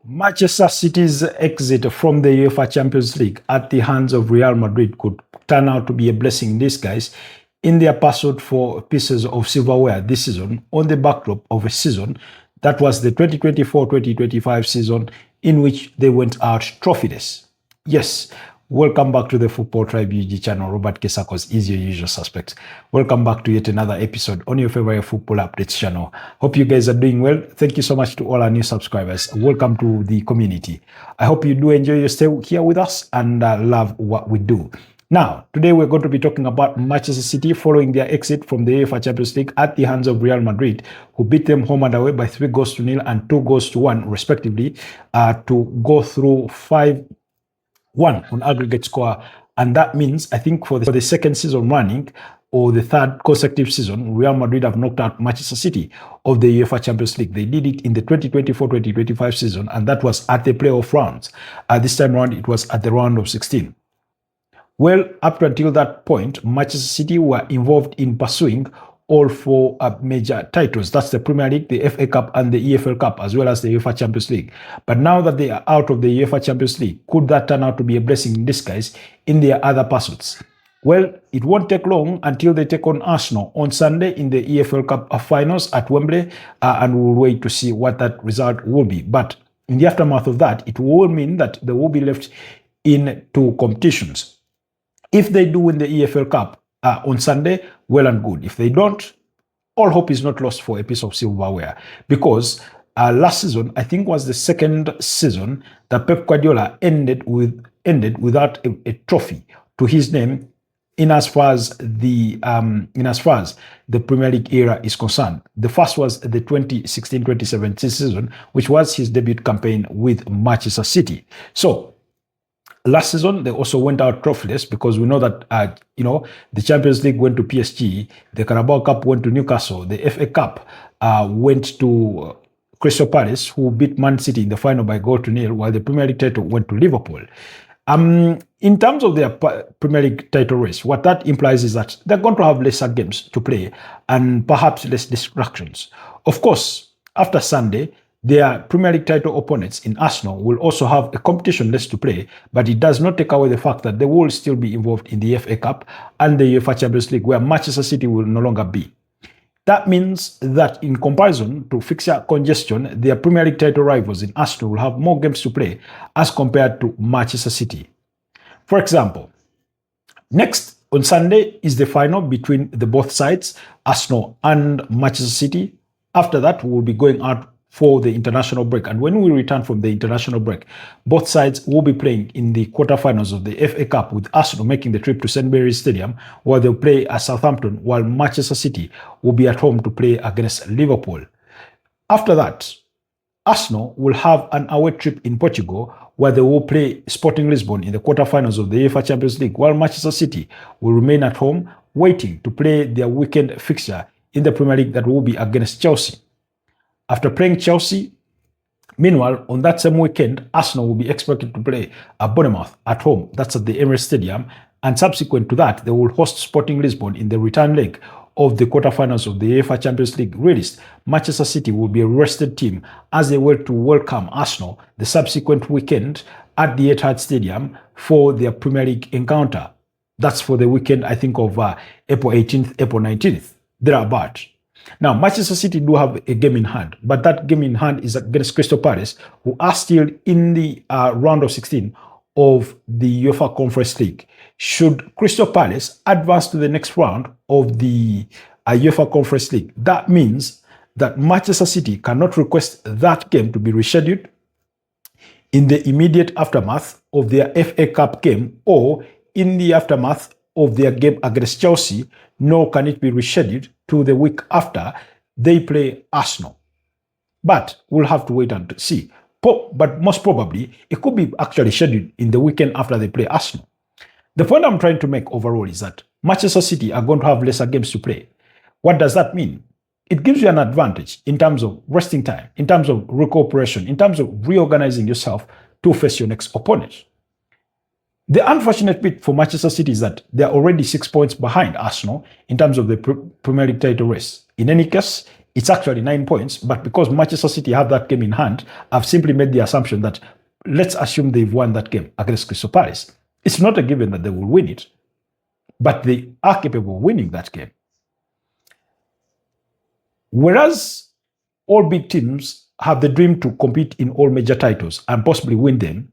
Manchester City's exit from the UEFA Champions League at the hands of Real Madrid could turn out to be a blessing in disguise in their pursuit for pieces of silverware this season on the backdrop of a season that was the 2024-2025 season in which they went out trophyless. Yes, welcome back to the Football Tribe UG channel. Robert Kesakos is your usual suspect. Welcome back to yet another episode on your favorite football updates channel. Hope you guys are doing well. Thank you so much to all our new subscribers. Welcome to the community. I hope you do enjoy your stay here with us and love what we do. Now, today we're going to be talking about Manchester City following their exit from the UEFA Champions League at the hands of Real Madrid, who beat them home and away by 3-0 and 2-1 respectively, to go through 5-1 on aggregate score. And that means, I think for the second season running, or the third consecutive season, Real Madrid have knocked out Manchester City of the UEFA Champions League. They did it in the 2024-2025 season, and that was at the playoff rounds. This time around, it was at the round of 16. Well, up until that point, Manchester City were involved in pursuing all four major titles. That's the Premier League, the FA Cup, and the EFL Cup, as well as the UEFA Champions League. But now that they are out of the UEFA Champions League, could that turn out to be a blessing in disguise in their other pursuits? Well, it won't take long until they take on Arsenal on Sunday in the EFL Cup finals at Wembley, and we'll wait to see what that result will be. But in the aftermath of that, it will mean that they will be left in two competitions. If they do win the EFL Cup on Sunday, well and good. If they don't, all hope is not lost for a piece of silverware. Because last season, I think, was the second season that Pep Guardiola ended without a trophy to his name, in as far as the Premier League era is concerned. The first was the 2016-2017 season, which was his debut campaign with Manchester City. So last season, they also went out trophyless because we know that, the Champions League went to PSG, the Carabao Cup went to Newcastle, the FA Cup went to Crystal Palace, who beat Man City in the final by 0-0, while the Premier League title went to Liverpool. In terms of their Premier League title race, what that implies is that they're going to have lesser games to play and perhaps less distractions. Of course, after Sunday, their Premier League title opponents in Arsenal will also have a competition less to play, but it does not take away the fact that they will still be involved in the FA Cup and the UEFA Champions League, where Manchester City will no longer be. That means that in comparison to fixture congestion, their Premier League title rivals in Arsenal will have more games to play as compared to Manchester City. For example, next on Sunday is the final between the both sides, Arsenal and Manchester City. After that, we will be going out for the international break. And when we return from the international break, both sides will be playing in the quarterfinals of the FA Cup, with Arsenal making the trip to St. Mary's Stadium, where they'll play at Southampton, while Manchester City will be at home to play against Liverpool. After that, Arsenal will have an away trip in Portugal, where they will play Sporting Lisbon in the quarterfinals of the UEFA Champions League, while Manchester City will remain at home, waiting to play their weekend fixture in the Premier League that will be against Chelsea. After playing Chelsea, meanwhile, on that same weekend, Arsenal will be expected to play Bournemouth at home. That's at the Emirates Stadium. And subsequent to that, they will host Sporting Lisbon in the return leg of the quarterfinals of the UEFA Champions League. Released, Manchester City will be a rested team as they were to welcome Arsenal the subsequent weekend at the Etihad Stadium for their Premier League encounter. That's for the weekend, I think, of April 18th, April 19th, thereabout. Now, Manchester City do have a game in hand, but that game in hand is against Crystal Palace, who are still in the round of 16 of the UEFA Conference League. Should Crystal Palace advance to the next round of the UEFA Conference League, that means that Manchester City cannot request that game to be rescheduled in the immediate aftermath of their FA Cup game or in the aftermath of their game against Chelsea, nor can it be rescheduled to the week after they play Arsenal. But we'll have to wait and see. But most probably, it could be actually scheduled in the weekend after they play Arsenal. The point I'm trying to make overall is that Manchester City are going to have lesser games to play. What does that mean? It gives you an advantage in terms of resting time, in terms of recuperation, in terms of reorganizing yourself to face your next opponent. The unfortunate bit for Manchester City is that they're already 6 points behind Arsenal in terms of the Premier League title race. In any case, It's actually 9 points, but because Manchester City have that game in hand, I've simply made the assumption that let's assume they've won that game against Crystal Palace. It's not a given that they will win it, but they are capable of winning that game. Whereas all big teams have the dream to compete in all major titles and possibly win them,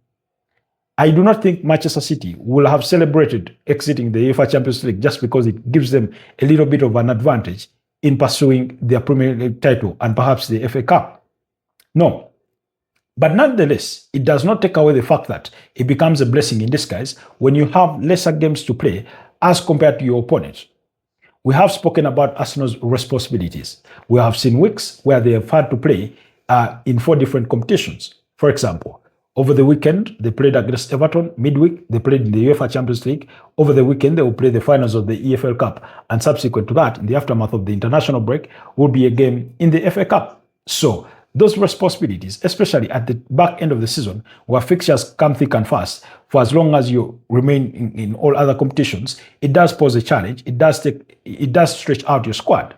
I do not think Manchester City will have celebrated exiting the UEFA Champions League just because it gives them a little bit of an advantage in pursuing their Premier League title and perhaps the FA Cup. No. But nonetheless, it does not take away the fact that it becomes a blessing in disguise when you have lesser games to play as compared to your opponent. We have spoken about Arsenal's responsibilities. We have seen weeks where they have had to play in 4 different competitions. For example, over the weekend, they played against Everton. Midweek, they played in the UEFA Champions League. Over the weekend, they will play the finals of the EFL Cup. And subsequent to that, in the aftermath of the international break, will be a game in the FA Cup. So, those responsibilities, especially at the back end of the season, where fixtures come thick and fast, for as long as you remain in all other competitions, it does pose a challenge. It does stretch out your squad.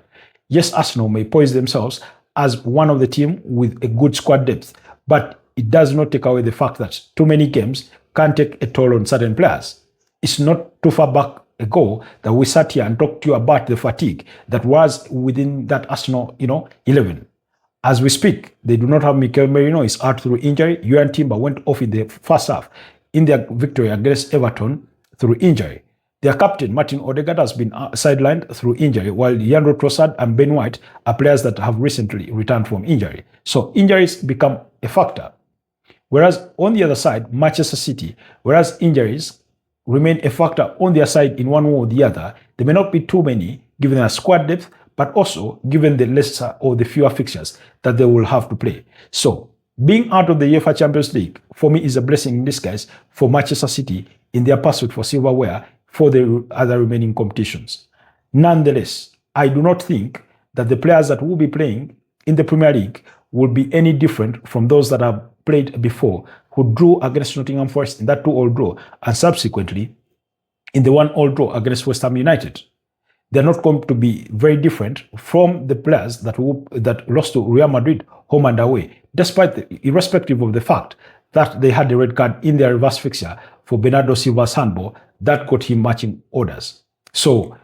Yes, Arsenal may poise themselves as one of the team with a good squad depth, but it does not take away the fact that too many games can take a toll on certain players. It's not too far back ago that we sat here and talked to you about the fatigue that was within that Arsenal, 11. As we speak, they do not have Mikel Merino. He's out through injury. Juan Timber went off in the first half in their victory against Everton through injury. Their captain, Martin Odegaard, has been sidelined through injury, while Leandro Trossard and Ben White are players that have recently returned from injury. So injuries become a factor. Whereas on the other side, Manchester City, whereas injuries remain a factor on their side in one way or the other, there may not be too many given their squad depth, but also given the lesser or the fewer fixtures that they will have to play. So, being out of the UEFA Champions League, for me, is a blessing in disguise for Manchester City in their pursuit for silverware for the other remaining competitions. Nonetheless, I do not think that the players that will be playing in the Premier League will be any different from those that have played before, who drew against Nottingham Forest in that 2-2 draw, and subsequently in the 1-1 draw against West Ham United. They're not going to be very different from the players that lost to Real Madrid home and away, irrespective of the fact that they had a red card in their reverse fixture for Bernardo Silva's handball that got him matching orders. So,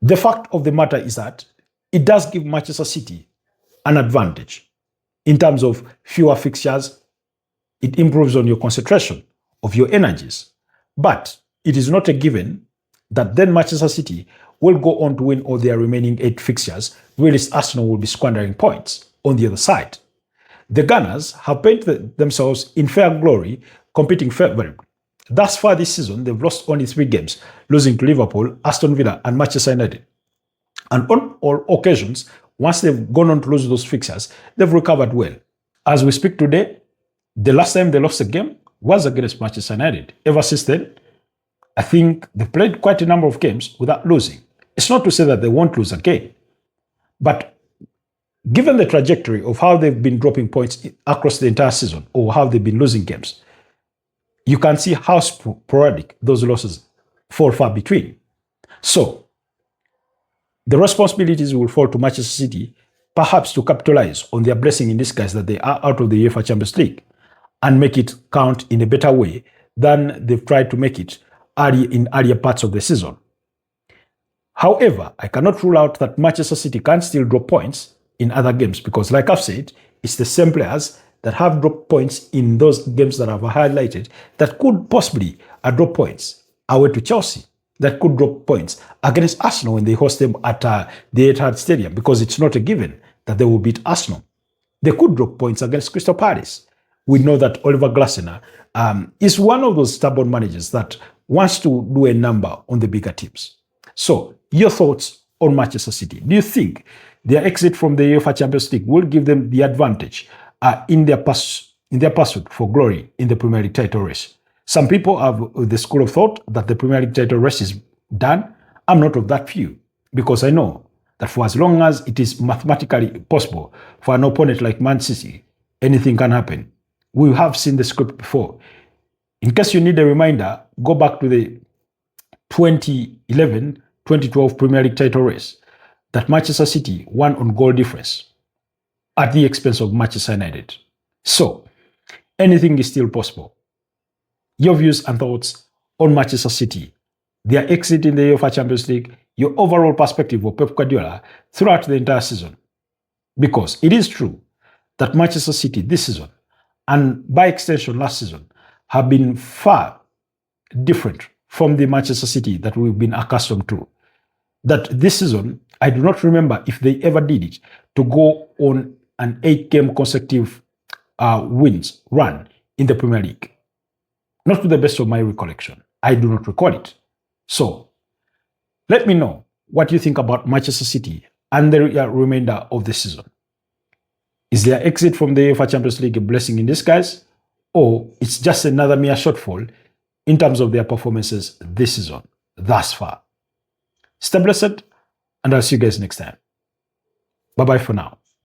the fact of the matter is that it does give Manchester City an advantage in terms of fewer fixtures. It improves on your concentration of your energies. But it is not a given that then Manchester City will go on to win all their remaining 8 fixtures, whereas Arsenal will be squandering points on the other side. The Gunners have painted themselves in fair glory, competing favorably. Thus far this season, they've lost only 3 games, losing to Liverpool, Aston Villa, and Manchester United. And on all occasions, once they've gone on to lose those fixtures, they've recovered well. As we speak today, the last time they lost a game was against Manchester United. Ever since then, I think they've played quite a number of games without losing. It's not to say that they won't lose again, but given the trajectory of how they've been dropping points across the entire season, or how they've been losing games, you can see how sporadic those losses fall far between. So, the responsibilities will fall to Manchester City, perhaps to capitalize on their blessing in disguise that they are out of the UEFA Champions League and make it count in a better way than they've tried to make it in earlier parts of the season. However, I cannot rule out that Manchester City can still drop points in other games because, like I've said, it's the same players that have dropped points in those games that I've highlighted that could possibly drop points away to Chelsea, that could drop points against Arsenal when they host them at the Etihad Stadium, because it's not a given that they will beat Arsenal. They could drop points against Crystal Palace. We know that Oliver Glasner is one of those stubborn managers that wants to do a number on the bigger teams. So, your thoughts on Manchester City? Do you think their exit from the UEFA Champions League will give them the advantage in their pursuit for glory in the Premier League title race? Some people have the school of thought that the Premier League title race is done. I'm not of that view, because I know that for as long as it is mathematically possible for an opponent like Man City, anything can happen. We have seen the script before. In case you need a reminder, go back to the 2011-2012 Premier League title race. that Manchester City won on goal difference at the expense of Manchester United. So, anything is still possible. Your views and thoughts on Manchester City, their exit in the UEFA Champions League, your overall perspective of Pep Guardiola throughout the entire season. Because it is true that Manchester City this season, and by extension last season, have been far different from the Manchester City that we've been accustomed to. That this season, I do not remember if they ever did it, to go on an 8-game consecutive wins run in the Premier League. Not to the best of my recollection. I do not recall it. So, let me know what you think about Manchester City and the remainder of the season. Is their exit from the UEFA Champions League a blessing in disguise, or it's just another mere shortfall in terms of their performances this season thus far? Stay blessed, and I'll see you guys next time. Bye-bye for now.